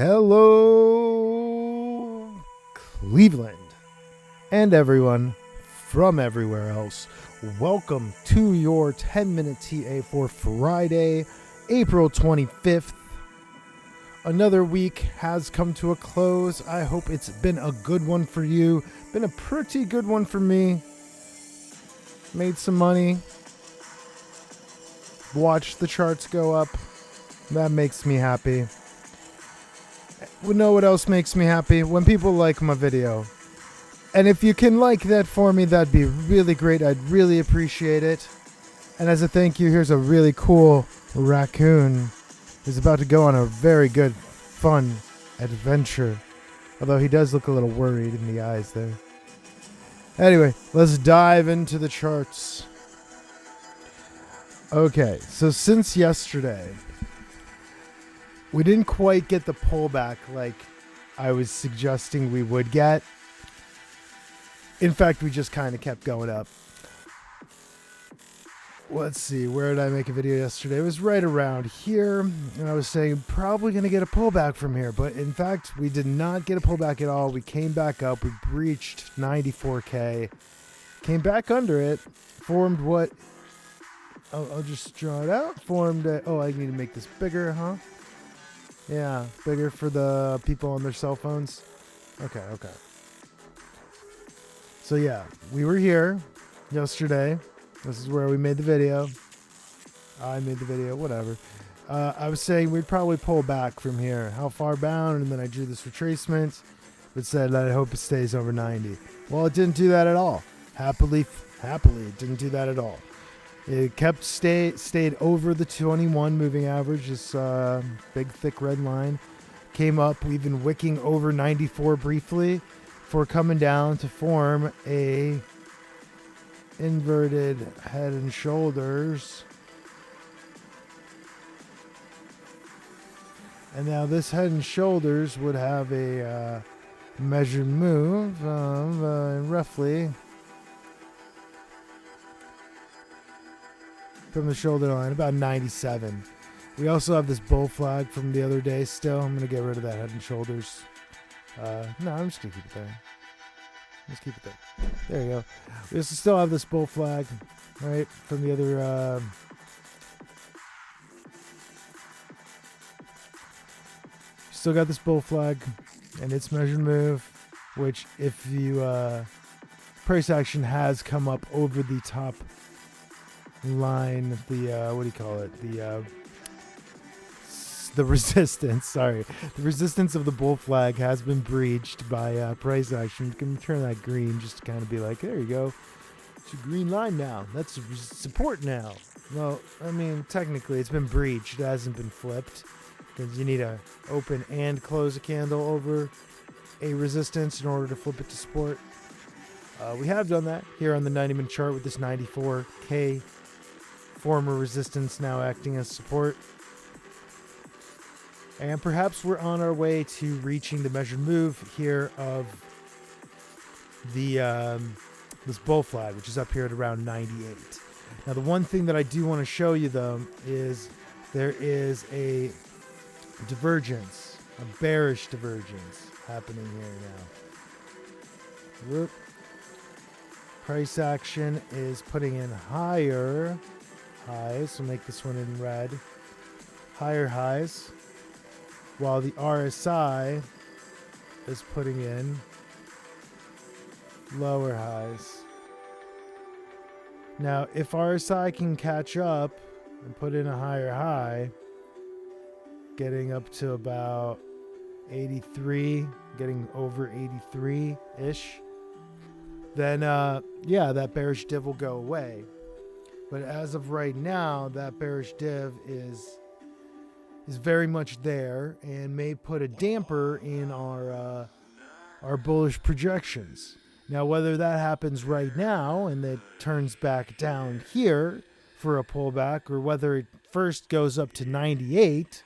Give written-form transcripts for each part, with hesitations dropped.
Hello, Cleveland, and everyone from everywhere else. Welcome to your 10-minute TA for Friday, April 25th. Another week has come to a close. I hope it's been a good one for you. Been a pretty good one for me. Made some money. Watched the charts go up. That makes me happy. You know what else makes me happy? When people like my video. And if you can like that for me, that'd be really great. I'd really appreciate it. And as a thank you, here's a really cool raccoon who's about to go on a very good, fun adventure. Although he does look a little worried in the eyes there. Anyway, let's dive into the charts. Okay, so since yesterday, we didn't quite get the pullback like I was suggesting we would get. In fact, we just kind of kept going up. Let's see, where did I make a video yesterday? It was right around here, and I was saying probably going to get a pullback from here, but in fact, we did not get a pullback at all. We came back up, we breached 94K, came back under it, formed what, I'll just draw it out, formed a, oh, I need to make this bigger, huh? Yeah, bigger for the people on their cell phones. Okay. So yeah, we were here yesterday. This is where we made the video. I made the video, whatever. I was saying we'd probably pull back from here. How far bound? And then I drew this retracement. It said that I hope it stays over 90. Well, it didn't do that at all. Happily, it didn't do that at all. It kept stayed over the 21 moving average, this big thick red line. Came up, we've been wicking over 94 briefly before coming down to form a inverted head and shoulders. And now this head and shoulders would have a measured move of roughly from the shoulder line, about 97. We also have this bull flag from the other day still. I'm going to get rid of that head and shoulders. No, I'm just going to keep it there. Let's keep it there. There you go. We also still have this bull flag, right, from the other... Still got this bull flag and its measured move, which if you... price action has come up over the top line, the what do you call it, the resistance, sorry, the resistance of the bull flag has been breached by price action. You can turn that green just to kind of be like, there you go, it's a green line now, that's support now. Well, I mean, technically it's been breached, it hasn't been flipped, because you need to open and close a candle over a resistance in order to flip it to support. We have done that here on the 90-minute chart with this 94K former resistance now acting as support. And perhaps we're on our way to reaching the measured move here of the this bull flag, which is up here at around 98. Now, the one thing that I do want to show you, though, is there is a divergence, a bearish divergence happening here now. Whoop. Price action is putting in higher highs, so make this one in red. Higher highs, while the RSI is putting in lower highs. Now, if RSI can catch up and put in a higher high, getting up to about 83, getting over 83-ish, then, yeah, that bearish div will go away. But as of right now, that bearish div is very much there and may put a damper in our bullish projections. Now, whether that happens right now and it turns back down here for a pullback, or whether it first goes up to 98,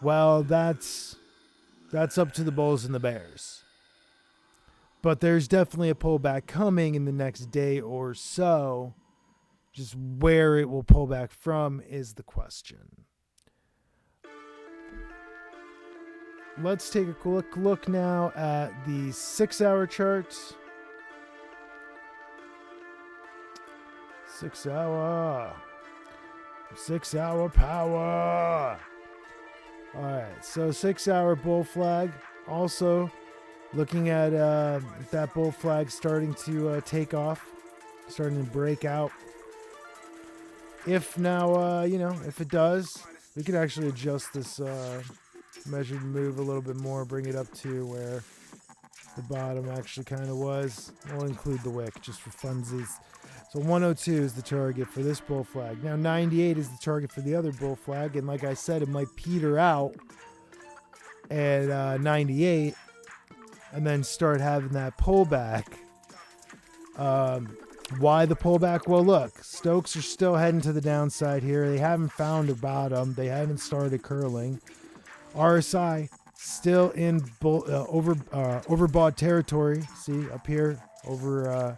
well, that's up to the bulls and the bears. But there's definitely a pullback coming in the next day or so. Just where it will pull back from is the question. let's take a quick look now at the 6-hour charts. 6-hour power. All right, so 6-hour bull flag. Also looking at that bull flag starting to take off, starting to break out. If now, if it does, we could actually adjust this measured move a little bit more, bring it up to where the bottom actually kind of was. We'll include the wick just for funsies. So 102 is the target for this bull flag. Now 98 is the target for the other bull flag, and like I said, it might peter out at 98 and then start having that pullback. Why the pullback? Well, look, Stokes are still heading to the downside here. They haven't found a bottom. They haven't started curling. RSI still in overbought territory. See up here over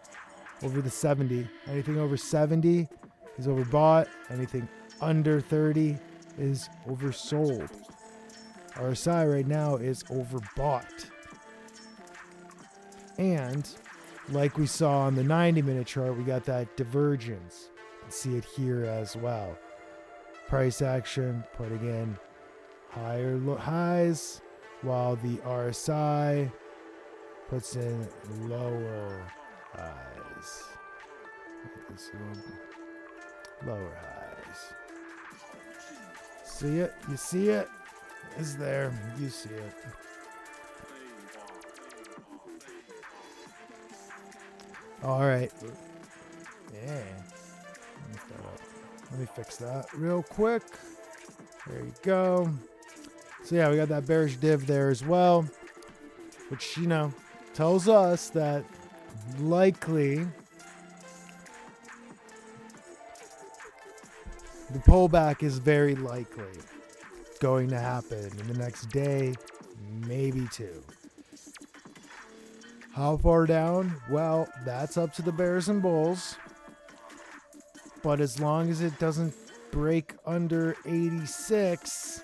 the 70. Anything over 70 is overbought. Anything under 30 is oversold. RSI right now is overbought. And like we saw on the 90-minute chart, we got that divergence. You can see it here as well. Price action putting in higher highs, while the RSI puts in lower highs. Lower highs. See it? You see it? It's there. You see it. All right. Yeah. Let me fix that real quick. There you go. So yeah, we got that bearish div there as well, which, tells us that likely the pullback is very likely going to happen in the next day, maybe two. How far down? Well, that's up to the bears and bulls. But as long as it doesn't break under 86,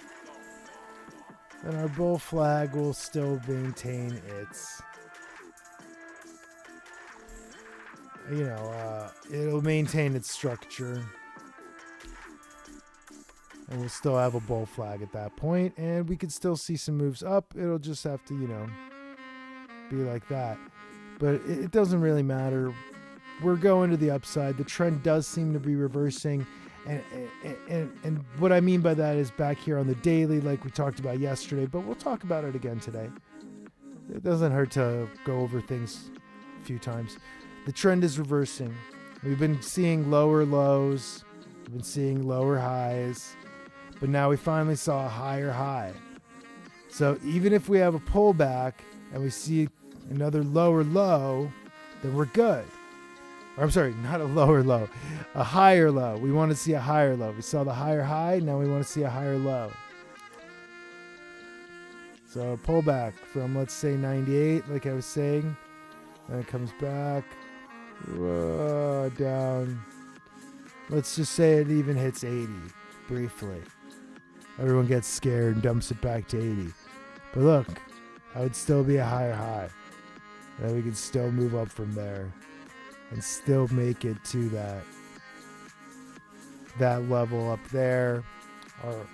then our bull flag will still maintain its, it'll maintain its structure. And we'll still have a bull flag at that point, and we could still see some moves up. It'll just have to, be like that. But it doesn't really matter. We're going to the upside. The trend does seem to be reversing. And what I mean by that is back here on the daily, like we talked about yesterday, but we'll talk about it again today. It doesn't hurt to go over things a few times. The trend is reversing. We've been seeing lower lows. We've been seeing lower highs. But now we finally saw a higher high. So even if we have a pullback and we see another lower low, then we're good. Or I'm sorry, not a lower low, a higher low. We want to see a higher low. We saw the higher high, now we want to see a higher low. So pullback from, let's say, 98, like I was saying. Then it comes back, down. Let's just say it even hits 80 briefly. Everyone gets scared and dumps it back to 80. But look, that would still be a higher high. And we could still move up from there and still make it to that level up there, or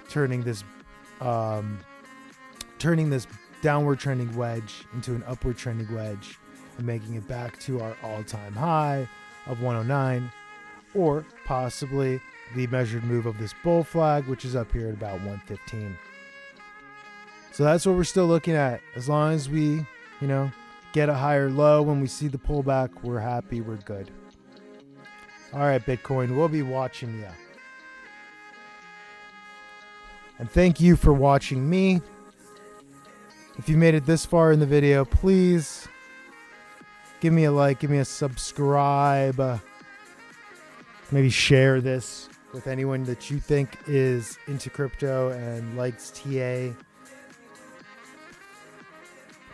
turning this downward trending wedge into an upward trending wedge and making it back to our all-time high of 109, or possibly the measured move of this bull flag, which is up here at about 115. So that's what we're still looking at. As long as we, get a higher low when we see the pullback, we're happy, we're good. All right, Bitcoin, we'll be watching you. And thank you for watching me. If you made it this far in the video, please give me a like, give me a subscribe. Maybe share this with anyone that you think is into crypto and likes TA.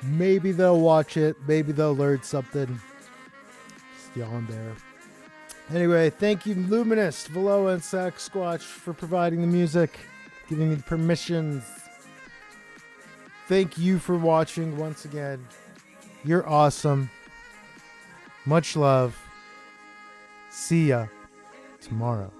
Maybe they'll watch it. Maybe they'll learn something. Just yawn there. Anyway, thank you, Luminous, Veloa, and Sack Squatch for providing the music. giving me the permissions. Thank you for watching once again. You're awesome. Much love. See ya tomorrow.